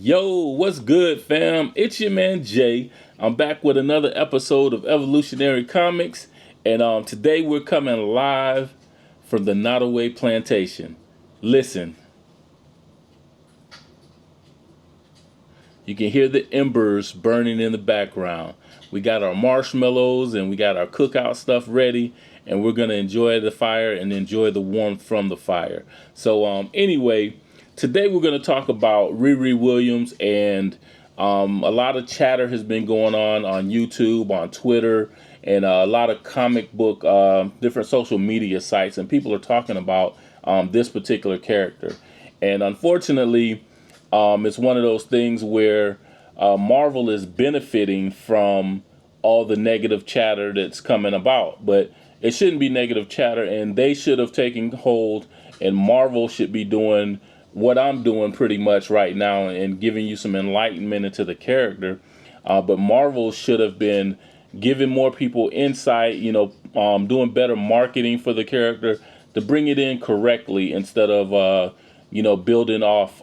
Yo, what's good, fam? It's your man Jay. I'm back with another episode of Evolutionary Comics, and today we're coming live from the Nottoway Plantation. Listen, you can hear the embers burning in the background. We got our marshmallows and we got our cookout stuff ready, and we're gonna enjoy the fire and enjoy the warmth from the fire. So, anyway. Today we're going to talk about Riri Williams, and a lot of chatter has been going on YouTube, on Twitter, and a lot of comic book, different social media sites, and people are talking about this particular character. And unfortunately, it's one of those things where Marvel is benefiting from all the negative chatter that's coming about, but it shouldn't be negative chatter, and they should have taken hold, and Marvel should be doing what I'm doing pretty much right now and giving you some enlightenment into the character. But Marvel should have been giving more people insight, doing better marketing for the character to bring it in correctly instead of, building off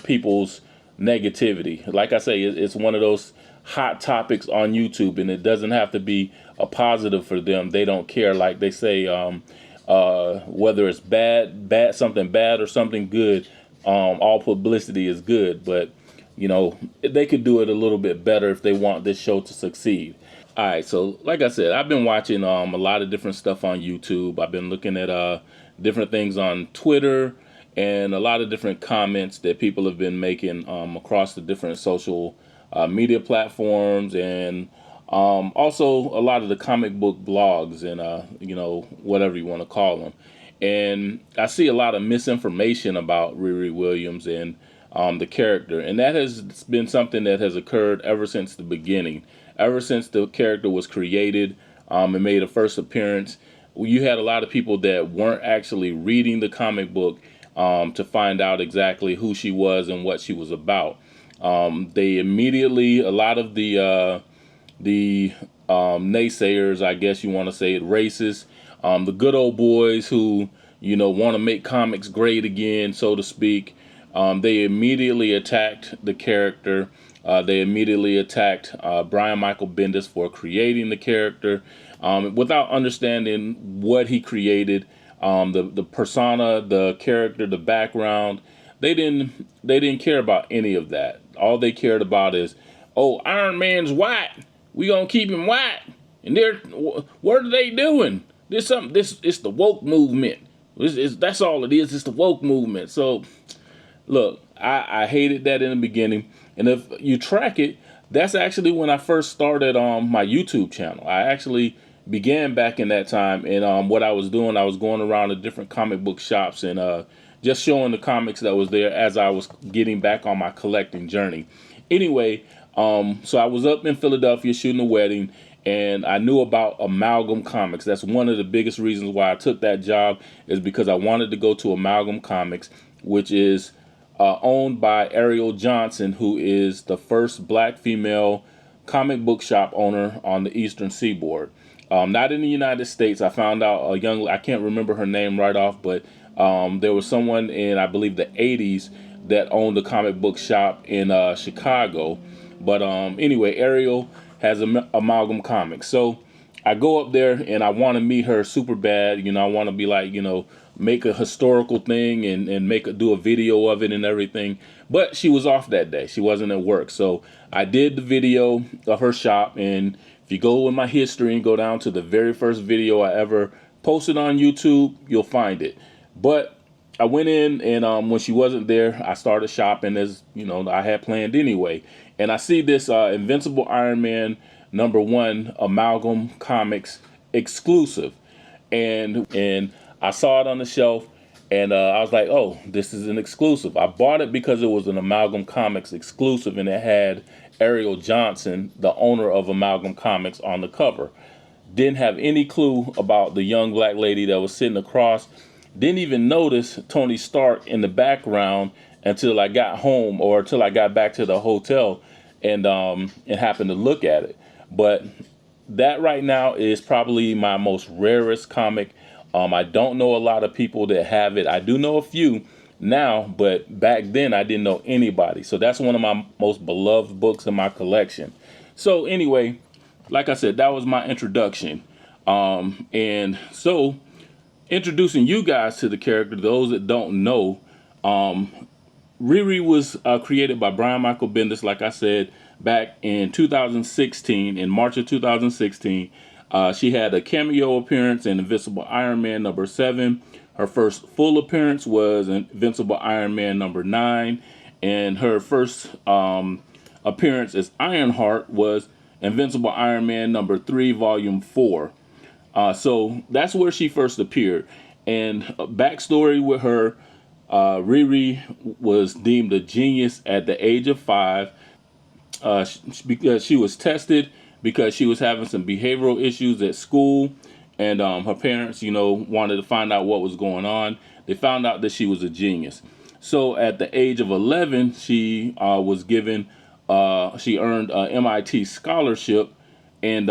people's negativity. Like I say, it's one of those hot topics on YouTube, and it doesn't have to be a positive for them. They don't care. Like they say, whether it's bad, something bad or something good, all publicity is good. But, they could do it a little bit better if they want this show to succeed. All right, so like I said, I've been watching a lot of different stuff on YouTube. I've been looking at different things on Twitter and a lot of different comments that people have been making across the different social media platforms, and also a lot of the comic book blogs and, whatever you want to call them. And I see a lot of misinformation about Riri Williams and the character. And that has been something that has occurred ever since the beginning. Ever since the character was created and made a first appearance, you had a lot of people that weren't actually reading the comic book to find out exactly who she was and what she was about. They immediately, a lot of the naysayers, I guess you want to say it, racists, the good old boys who, want to make comics great again, so to speak, they immediately attacked the character. They immediately attacked Brian Michael Bendis for creating the character without understanding what he created, the persona, the character, the background. They didn't care about any of that. All they cared about is, oh, Iron Man's white. We gonna keep him white. And what are they doing? It's the woke movement. That's all it is. It's the woke movement. So, look, I hated that in the beginning. And if you track it, that's actually when I first started on my YouTube channel. I actually began back in that time. And what I was doing, I was going around to different comic book shops and just showing the comics that was there as I was getting back on my collecting journey. Anyway, so I was up in Philadelphia shooting a wedding, and I knew about Amalgam Comics. That's one of the biggest reasons why I took that job, is because I wanted to go to Amalgam Comics, which is owned by Ariel Johnson, who is the first black female comic book shop owner on the Eastern Seaboard. Not in the United States. I found out I can't remember her name right off, but there was someone in, I believe, the 80s that owned a comic book shop in Chicago. But anyway, Ariel has Amalgam Comics. So I go up there and I want to meet her super bad. I want to be like, make a historical thing and do a video of it and everything. But she was off that day. She wasn't at work. So I did the video of her shop. And if you go in my history and go down to the very first video I ever posted on YouTube, you'll find it. But I went in, and when she wasn't there, I started shopping as, I had planned anyway. And I see this Invincible Iron Man #1 Amalgam Comics exclusive. And I saw it on the shelf, and I was like, oh, this is an exclusive. I bought it because it was an Amalgam Comics exclusive, and it had Ariel Johnson, the owner of Amalgam Comics, on the cover. Didn't have any clue about the young black lady that was sitting across. Didn't even notice Tony Stark in the background until I got home, or until I got back to the hotel and happened to look at it. But that right now is probably my most rarest comic. I don't know a lot of people that have it. I do know a few now, but back then I didn't know anybody. So that's one of my most beloved books in my collection. So anyway, like I said, that was my introduction. And so introducing you guys to the character, those that don't know, Riri was created by Brian Michael Bendis, like I said, back in 2016, in March of 2016. She had a cameo appearance in Invincible Iron Man #7. Her first full appearance was in Invincible Iron Man #9. And her first appearance as Ironheart was Invincible Iron Man #3, Volume 4. So that's where she first appeared. And backstory with her, Riri was deemed a genius at the age of 5 because she was tested because she was having some behavioral issues at school, and her parents, wanted to find out what was going on. They found out that she was a genius. So at the age of 11, she was given, she earned an MIT scholarship, and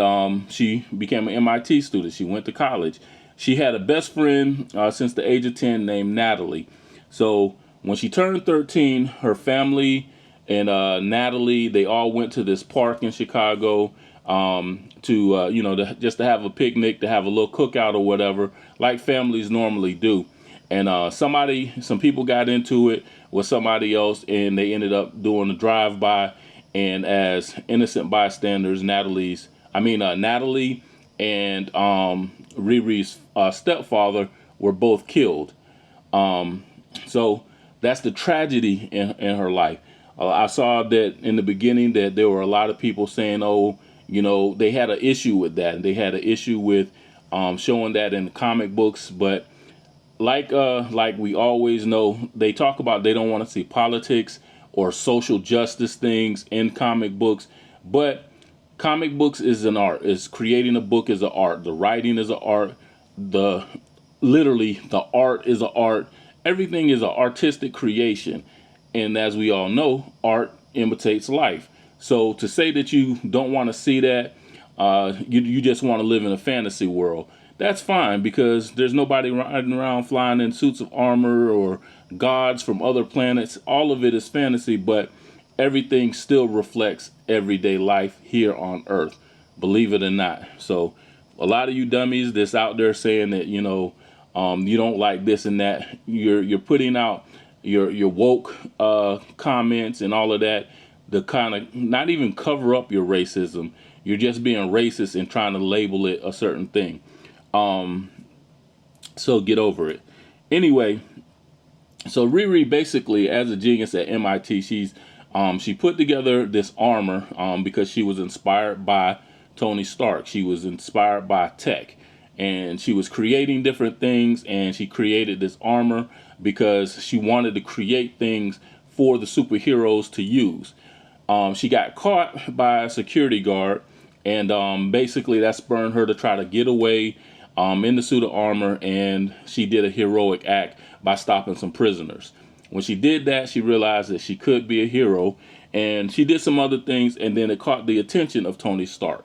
she became an MIT student. She went to college. She had a best friend since the age of 10 named Natalie. So when she turned 13, her family and Natalie, they all went to this park in Chicago just to have a picnic, to have a little cookout or whatever, like families normally do. And some people got into it with somebody else, and they ended up doing a drive-by. And as innocent bystanders, Natalie and Riri's stepfather were both killed. So that's the tragedy in her life. I saw that in the beginning that there were a lot of people saying, they had an issue with that. They had an issue with showing that in the comic books. But like we always know, they talk about they don't want to see politics or social justice things in comic books. But comic books is an art. It's creating a book is an art. The writing is an art. Literally, the art is an art. Everything is an artistic creation. And as we all know, art imitates life. So to say that you don't want to see that, you just want to live in a fantasy world, that's fine, because there's nobody riding around flying in suits of armor or gods from other planets. All of it is fantasy, but everything still reflects everyday life here on Earth, believe it or not. So a lot of you dummies that's out there saying that, you don't like this and that, you're putting out your woke comments and all of that to kind of not even cover up your racism. You're just being racist and trying to label it a certain thing. So get over it. Anyway, so Riri basically, as a genius at MIT, she put together this armor because she was inspired by Tony Stark. She was inspired by tech, and she was creating different things, and she created this armor because she wanted to create things for the superheroes to use. She got caught by a security guard, and basically that spurred her to try to get away in the suit of armor, and she did a heroic act by stopping some prisoners. When she did that, she realized that she could be a hero, and she did some other things, and then it caught the attention of Tony Stark.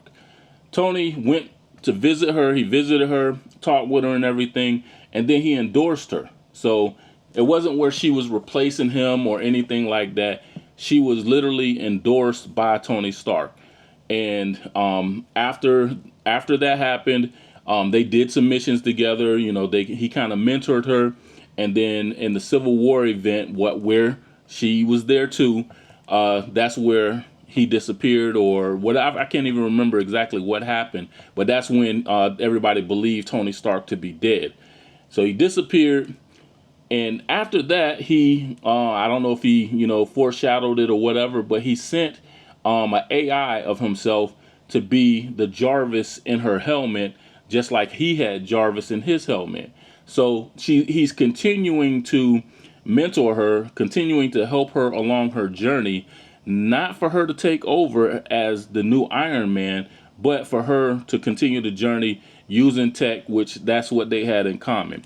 Tony went to visit her. He visited her, talked with her and everything, and then he endorsed her. So it wasn't where she was replacing him or anything like that. She was literally endorsed by Tony Stark. And after that happened, they did some missions together. He kind of mentored her. And then in the Civil War event, where she was there too, that's where he disappeared, or whatever. I can't even remember exactly what happened. But that's when everybody believed Tony Stark to be dead. So he disappeared. And after that, he, I don't know if he, foreshadowed it or whatever, but he sent an AI of himself to be the Jarvis in her helmet, just like he had Jarvis in his helmet. So he's continuing to mentor her, continuing to help her along her journey, not for her to take over as the new Iron Man, but for her to continue the journey using tech, which that's what they had in common.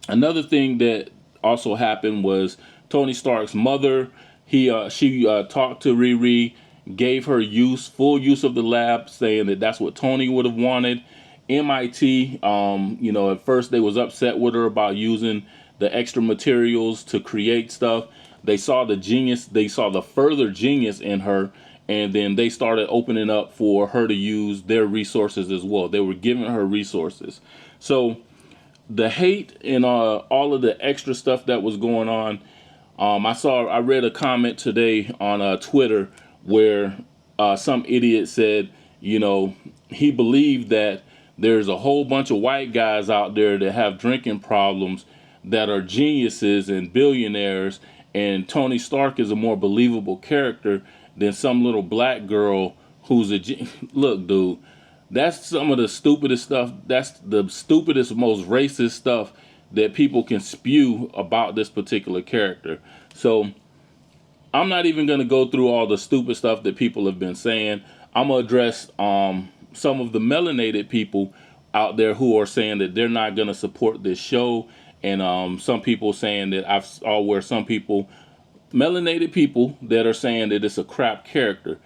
Another thing that also happened was Tony Stark's mother. She talked to Riri, gave her full use of the lab, saying that that's what Tony would have wanted. MIT, at first they was upset with her about using the extra materials to create stuff. They saw the genius, they saw the further genius in her, and then they started opening up for her to use their resources as well. They were giving her resources. So the hate and all of the extra stuff that was going on, I read a comment today on Twitter where some idiot said, you know, he believed that there's a whole bunch of white guys out there that have drinking problems that are geniuses and billionaires, and Tony Stark is a more believable character than some little black girl who's look, dude, that's some of the stupidest stuff. That's the stupidest, most racist stuff that people can spew about this particular character. So I'm not even going to go through all the stupid stuff that people have been saying. I'm going to address some of the melanated people out there who are saying that they're not going to support this show. And some people saying that some people, melanated people, that are saying that it's a crap character.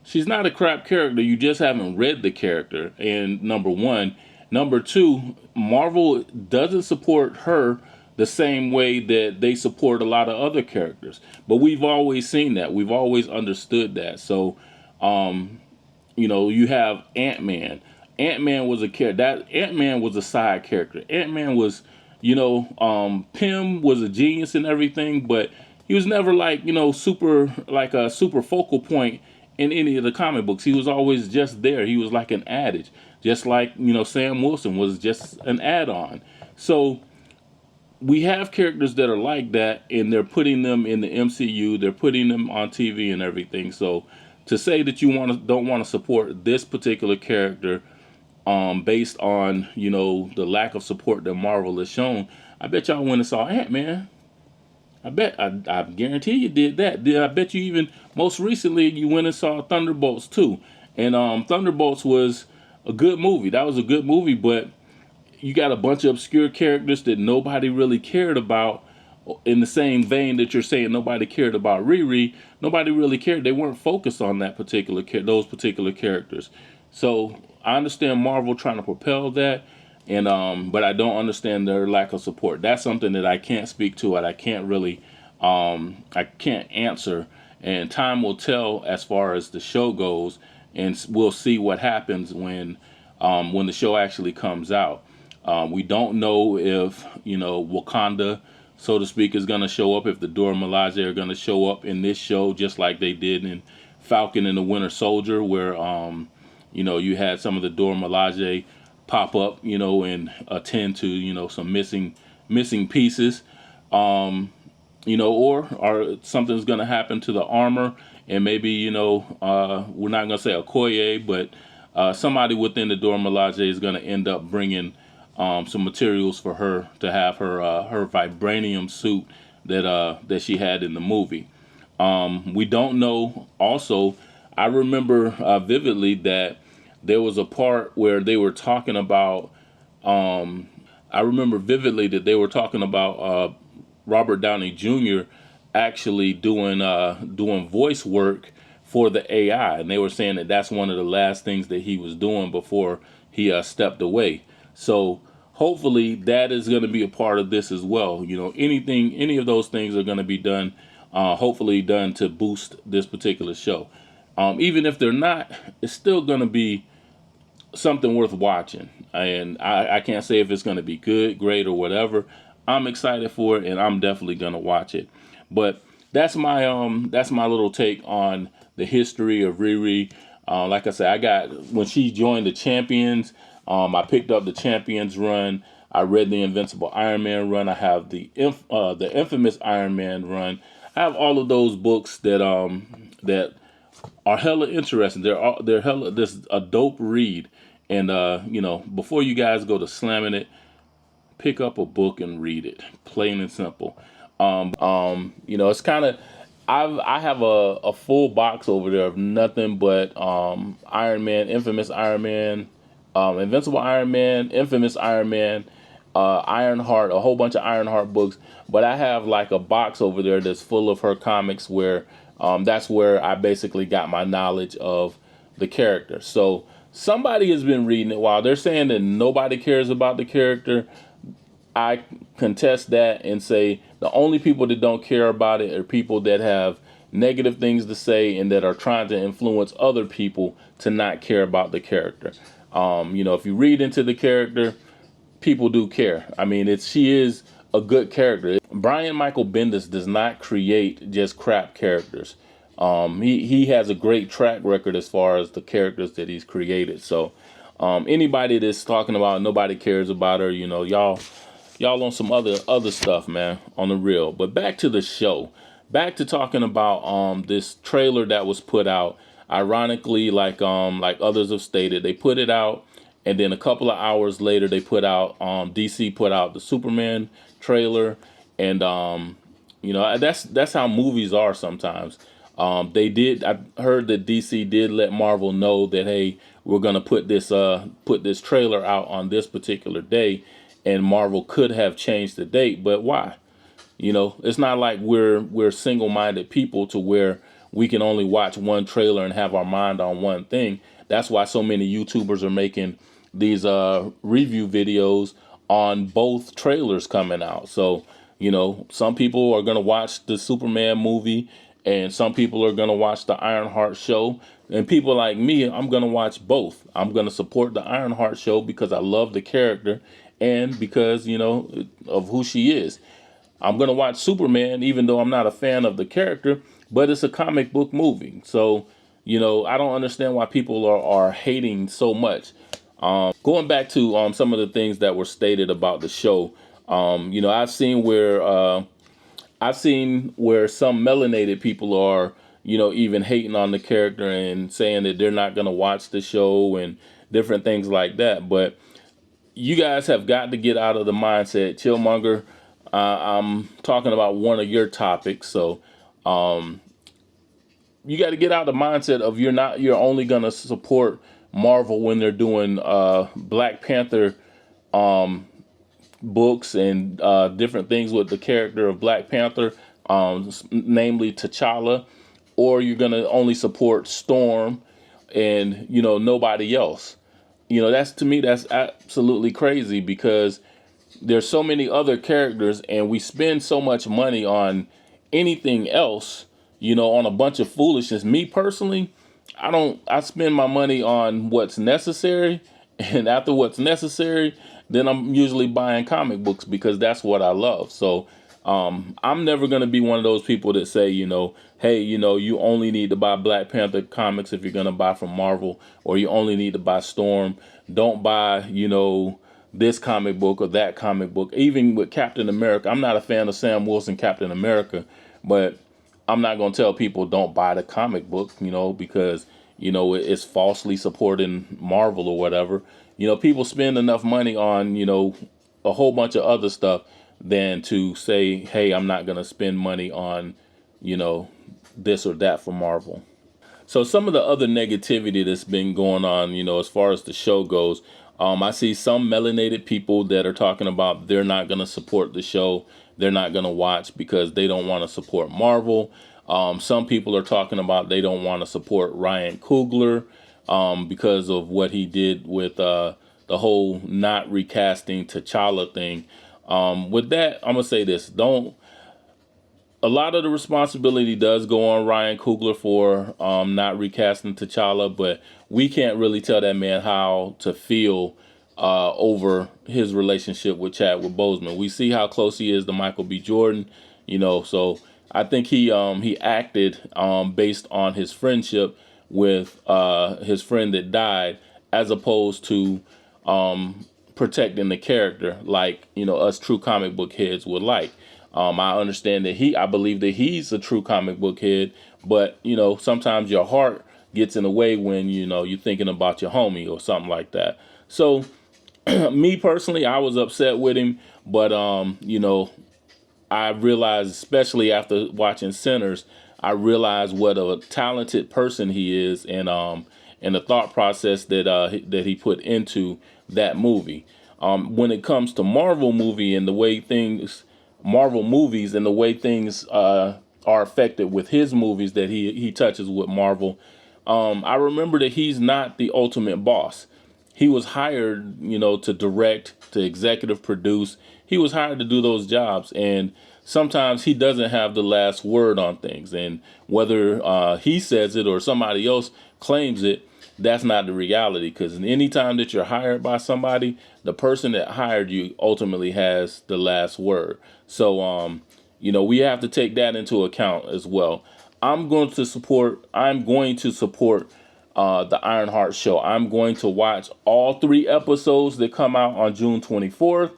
She's not a crap character. You just haven't read the character. And number one. Number two, Marvel doesn't support her the same way that they support a lot of other characters. But we've always seen that. We've always understood that. So, you know, you have Ant-Man. Ant-Man was a character. Ant-Man was a side character. Ant-Man was, you know, Pym was a genius and everything, but he was never like, you know, a super focal point in any of the comic books. He was always just there. He was like an adage. Just like, you know, Sam Wilson was just an add-on. So we have characters that are like that, and they're putting them in the MCU. They're putting them on TV and everything. So to say that you don't want to support this particular character based on, you know, the lack of support that Marvel has shown, I bet y'all went and saw Ant-Man. I guarantee you did that. I bet you even most recently you went and saw Thunderbolts too. And Thunderbolts was a good movie. That was a good movie, but you got a bunch of obscure characters that nobody really cared about. In the same vein that you're saying nobody cared about Riri, nobody really cared. They weren't focused on those particular characters. So I understand Marvel trying to propel that. And but I don't understand their lack of support. That's something that I can't speak to, and I can't really, I can't answer. And time will tell as far as the show goes, and we'll see what happens when the show actually comes out. We don't know if, you know, Wakanda, so to speak, is going to show up. If the Dora Milaje are going to show up in this show, just like they did in Falcon and the Winter Soldier, where you know, you had some of the Dora Milaje pop up, you know, and attend to, you know, some missing pieces, you know, or something's going to happen to the armor, and maybe, you know, we're not going to say Okoye, but somebody within the Dora Milaje is going to end up bringing some materials for her to have her vibranium suit that she had in the movie. We don't know. Also, I remember vividly that there was a part where they were talking about, Robert Downey Jr. actually doing voice work for the AI, and they were saying that that's one of the last things that he was doing before he stepped away. So hopefully that is going to be a part of this as well. You know, any of those things are going to be done, hopefully done to boost this particular show. Even if they're not, it's still going to be something worth watching. And I can't say if it's going to be good, great, or whatever. I'm excited for it, and I'm definitely going to watch it. But that's my little take on the history of Riri. Like I said, when she joined the Champions, I picked up the Champions run. I read the Invincible Iron Man run. I have the infamous Iron Man run. I have all of those books that are hella interesting. They're hella, this is a dope read. And you know, before you guys go to slamming it, pick up a book and read it. Plain and simple. You know, it's kind of, I have a full box over there of nothing but Iron Man, infamous Iron Man, Invincible Iron Man, infamous Iron Man, IronHeart, a whole bunch of IronHeart books. But I have like a box over there that's full of her comics where that's where I basically got my knowledge of the character. So somebody has been reading it. While they're saying that nobody cares about the character, I contest that and say the only people that don't care about it are people that have negative things to say and that are trying to influence other people to not care about the character. If you read into the character, people do care. I mean, she is a good character. Brian Michael Bendis does not create just crap characters. He has a great track record as far as the characters that he's created. So anybody that's talking about nobody cares about her, y'all on some other stuff, man, on the real. But back to the show. Back to talking about this trailer that was put out. Ironically, like others have stated, they put it out, and then a couple of hours later they put out DC put out the Superman trailer, and that's how movies are sometimes. I heard that DC did let Marvel know that, hey, we're gonna put this trailer out on this particular day, and Marvel could have changed the date, but why? It's not like we're single-minded people to where we can only watch one trailer and have our mind on one thing. That's why so many YouTubers are making these review videos on both trailers coming out. So, some people are going to watch the Superman movie and some people are going to watch the IronHeart show. And people like me, I'm going to watch both. I'm going to support the IronHeart show because I love the character and because, of who she is. I'm going to watch Superman, even though I'm not a fan of the character, but it's a comic book movie. So, I don't understand why people are hating so much. Going back to some of the things that were stated about the show, I've seen where some melanated people are, even hating on the character and saying that they're not going to watch the show and different things like that. But you guys have got to get out of the mindset, Chillmonger. I'm talking about one of your topics, so you got to get out of the mindset of you're only gonna support Marvel when they're doing Black Panther books and different things with the character of Black Panther, namely T'Challa, or you're gonna only support Storm and nobody else. To me that's absolutely crazy because there's so many other characters and we spend so much money on anything else, on a bunch of foolishness. Me personally, I spend my money on what's necessary, and after what's necessary, then I'm usually buying comic books because that's what I love. So I'm never going to be one of those people that say, hey, you only need to buy Black Panther comics if you're going to buy from Marvel, or you only need to buy Storm. Don't buy, this comic book or that comic book. Even with Captain America, I'm not a fan of Sam Wilson Captain America, but I'm not going to tell people don't buy the comic book, because, it's falsely supporting Marvel or whatever. People spend enough money on, a whole bunch of other stuff than to say, hey, I'm not going to spend money on, this or that for Marvel. So some of the other negativity that's been going on, as far as the show goes, I see some melanated people that are talking about they're not going to support the show. They're not going to watch because they don't want to support Marvel. Some people are talking about they don't want to support Ryan Coogler because of what he did with the whole not recasting T'Challa thing. With that, I'm going to say this. A lot of the responsibility does go on Ryan Coogler for not recasting T'Challa, but we can't really tell that man how to feel over his relationship with Chadwick Boseman. We see how close he is to Michael B. Jordan, so I think he acted based on his friendship with his friend that died, as opposed to protecting the character like, us true comic book heads would like. I understand that I believe that he's a true comic book head, but, sometimes your heart gets in the way when, you're thinking about your homie or something like that. So me personally, I was upset with him, but, I realized, especially after watching Sinners, I realized what a talented person he is and the thought process that he put into that movie. When it comes to Marvel movies and the way things are affected with his movies that he touches with Marvel, I remember that he's not the ultimate boss. He was hired, to direct to executive produce. He was hired to do those jobs, and sometimes he doesn't have the last word on things. And whether he says it or somebody else claims it, that's not the reality. Because anytime that you're hired by somebody, the person that hired you ultimately has the last word. So, we have to take that into account as well. I'm going to support the IronHeart show. I'm going to watch all 3 episodes that come out on June 24th,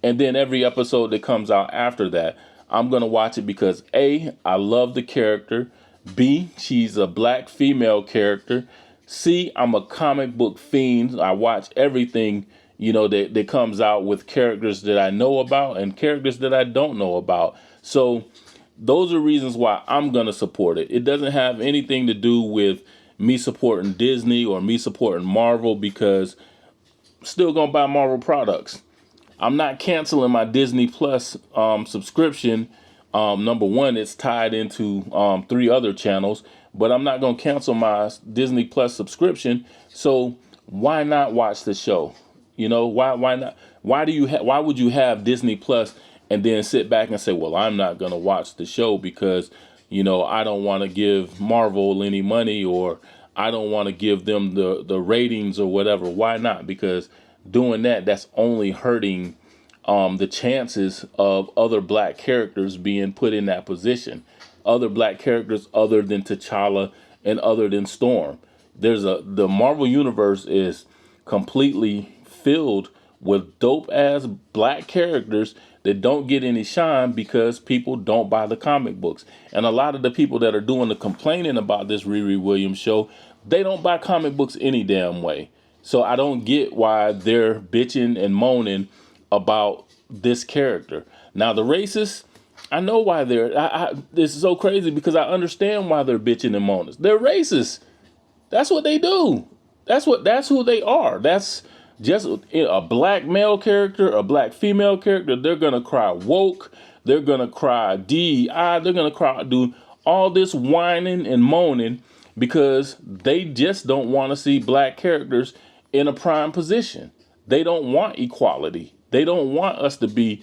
and then every episode that comes out after that. I'm going to watch it because A, I love the character. B, she's a black female character. C, I'm a comic book fiend. I watch everything, that comes out with characters that I know about and characters that I don't know about. So those are reasons why I'm going to support it. It doesn't have anything to do with me supporting Disney or me supporting Marvel, because I'm still going to buy Marvel products. I'm not canceling my Disney Plus subscription. Number one, it's tied into 3 other channels, but I'm not going to cancel my Disney Plus subscription. So why not watch the show? Why not? Why would you have Disney Plus and then sit back and say, well, I'm not going to watch the show because, I don't want to give Marvel any money, or I don't want to give them the ratings or whatever. Why not? Because doing that's only hurting the chances of other black characters being put in that position. Other black characters other than T'Challa and other than Storm. The Marvel universe is completely filled with dope ass black characters that don't get any shine because people don't buy the comic books. And a lot of the people that are doing the complaining about this Riri Williams show, they don't buy comic books any damn way. So I don't get why they're bitching and moaning about this character. Now the racists, I know why this is so crazy, because I understand why they're bitching and moaning. They're racist. That's what they do. That's who they are. That's just a black male character, a black female character. They're going to cry woke. They're going to cry DEI. They're going to do all this whining and moaning because they just don't want to see black characters in a prime position. They don't want equality. They don't want us to be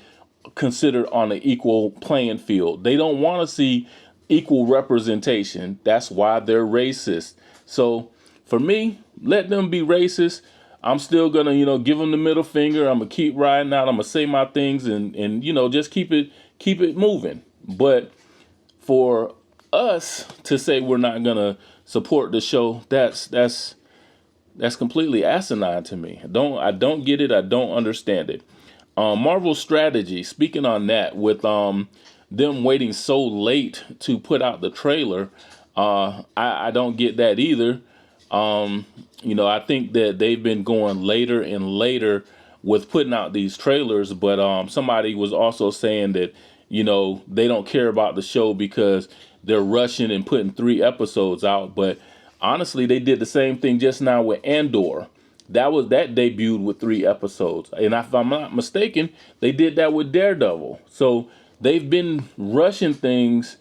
considered on an equal playing field. They don't want to see equal representation. That's why they're racist. So for me, let them be racist. I'm still going to, give them the middle finger. I'm going to keep riding out. I'm going to say my things and just keep it moving. But for us to say we're not going to support the show, that's completely asinine to me. I don't get it. I don't understand it. Marvel's strategy, speaking on that, with them waiting so late to put out the trailer, I don't get that either. I think that they've been going later and later with putting out these trailers, but somebody was also saying that, they don't care about the show because they're rushing and putting 3 episodes out. But honestly, they did the same thing just now with Andor. That debuted with 3 episodes. And if I'm not mistaken, they did that with Daredevil. So they've been rushing things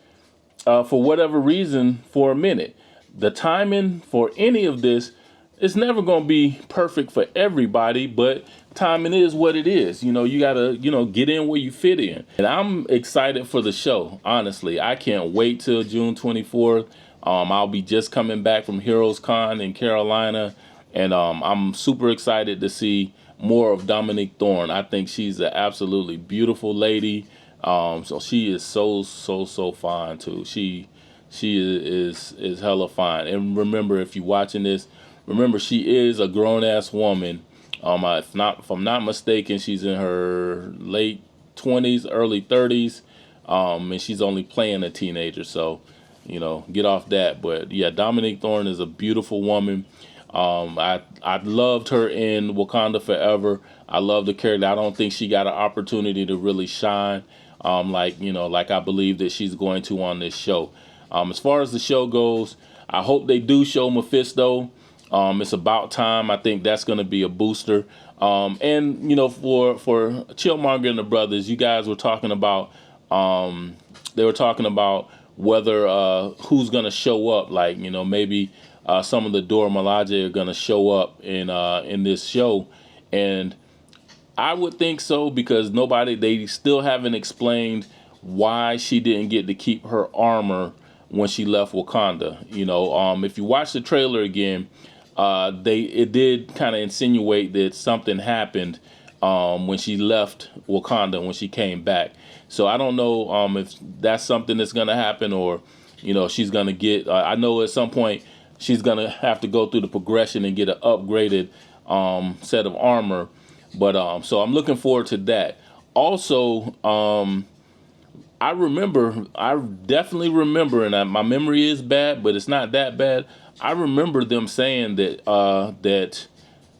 for whatever reason for a minute. The timing for any of this is never going to be perfect for everybody, but timing is what it is. You got to, get in where you fit in. And I'm excited for the show. Honestly, I can't wait till June 24th. I'll be just coming back from Heroes Con in Carolina. And I'm super excited to see more of Dominique Thorne. I think she's an absolutely beautiful lady. So she is so fine too. She is hella fine. And remember, if you're watching this, remember she is a grown ass woman. If I'm not mistaken, she's in her late 20s, early 30s, and she's only playing a teenager. So, get off that. But yeah, Dominique Thorne is a beautiful woman. I loved her in Wakanda Forever. I love the character. I don't think she got an opportunity to really shine, like I believe that she's going to on this show. As far as the show goes, I hope they do show Mephisto. It's about time. I think that's going to be a booster. And for Chillmonger and the brothers, you guys were talking about, they were talking about whether who's going to show up. Like, maybe some of the Dora Milaje are going to show up in this show. And I would think so, because they still haven't explained why she didn't get to keep her armor when she left Wakanda. If you watch the trailer again, it did kind of insinuate that something happened when she left Wakanda, when she came back. So I don't know if that's something that's going to happen, or she's going to get. I know at some point she's going to have to go through the progression and get an upgraded set of armor. But so I'm looking forward to that. Also, I definitely remember, and my memory is bad, but it's not that bad. I remember them saying that that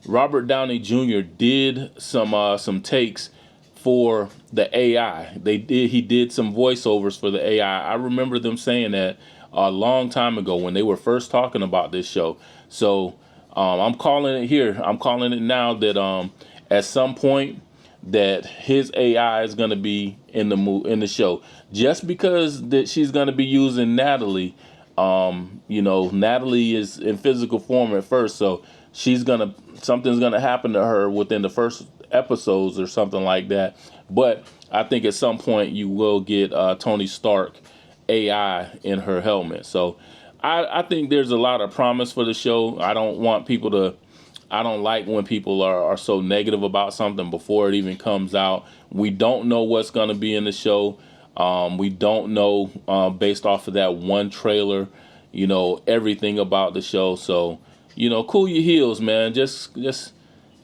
Robert Downey Jr. did some takes for the AI. He did some voiceovers for the AI. I remember them saying that a long time ago when they were first talking about this show. So I'm calling it here. I'm calling it now that at some point that his AI is going to be in the show. Just because that she's going to be using Natalie. Natalie is in physical form at first, so something's gonna happen to her within the first episodes or something like that. But I think at some point you will get Tony Stark AI in her helmet. So I think there's a lot of promise for the show. I don't like when people are so negative about something before it even comes out. We don't know what's gonna be in the show. We don't know, based off of that one trailer, everything about the show. So, cool your heels, man. Just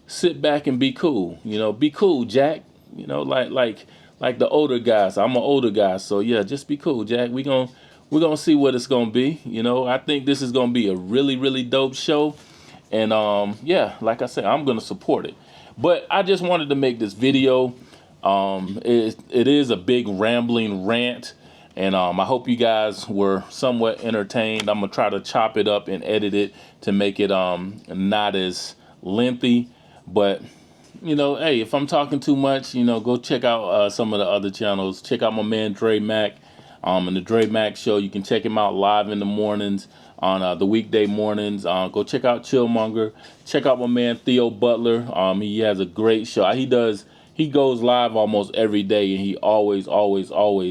sit back and be cool. Be cool, Jack. Like the older guys. I'm an older guy, so yeah, just be cool, Jack. We're gonna see what it's gonna be. I think this is gonna be a really, really dope show. And yeah, like I said, I'm gonna support it. But I just wanted to make this video. It is a big rambling rant, and I hope you guys were somewhat entertained. I'm gonna try to chop it up and edit it to make it not as lengthy. But hey, if I'm talking too much, go check out some of the other channels. Check out my man Dre Mac, and the Dre Mac Show. You can check him out live in the mornings on the weekday mornings. Go check out Chillmonger. Check out my man Theo Butler. He has a great show. He goes live almost every day, and he always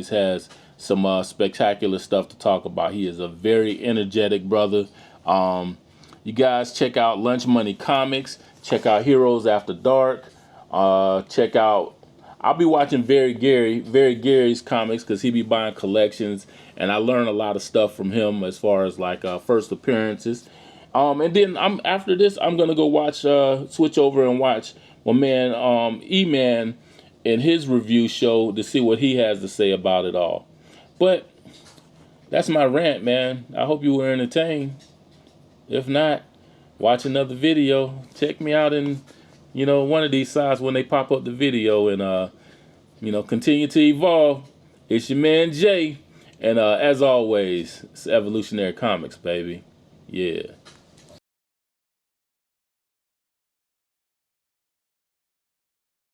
has some spectacular stuff to talk about. He is a very energetic brother. You guys check out Lunch Money Comics. Check out Heroes After Dark. Check out, I'll be watching Very Gary's comics, because he be buying collections, and I learn a lot of stuff from him as far as like first appearances. And then after this, I'm gonna go switch over and watch my man E-Man in his review show to see what he has to say about it all. But that's my rant, man. I hope you were entertained. If not, watch another video. Check me out in one of these sites when they pop up the video, and continue to evolve. It's your man Jay, and as always, it's Evolutionary Comics, baby. Yeah.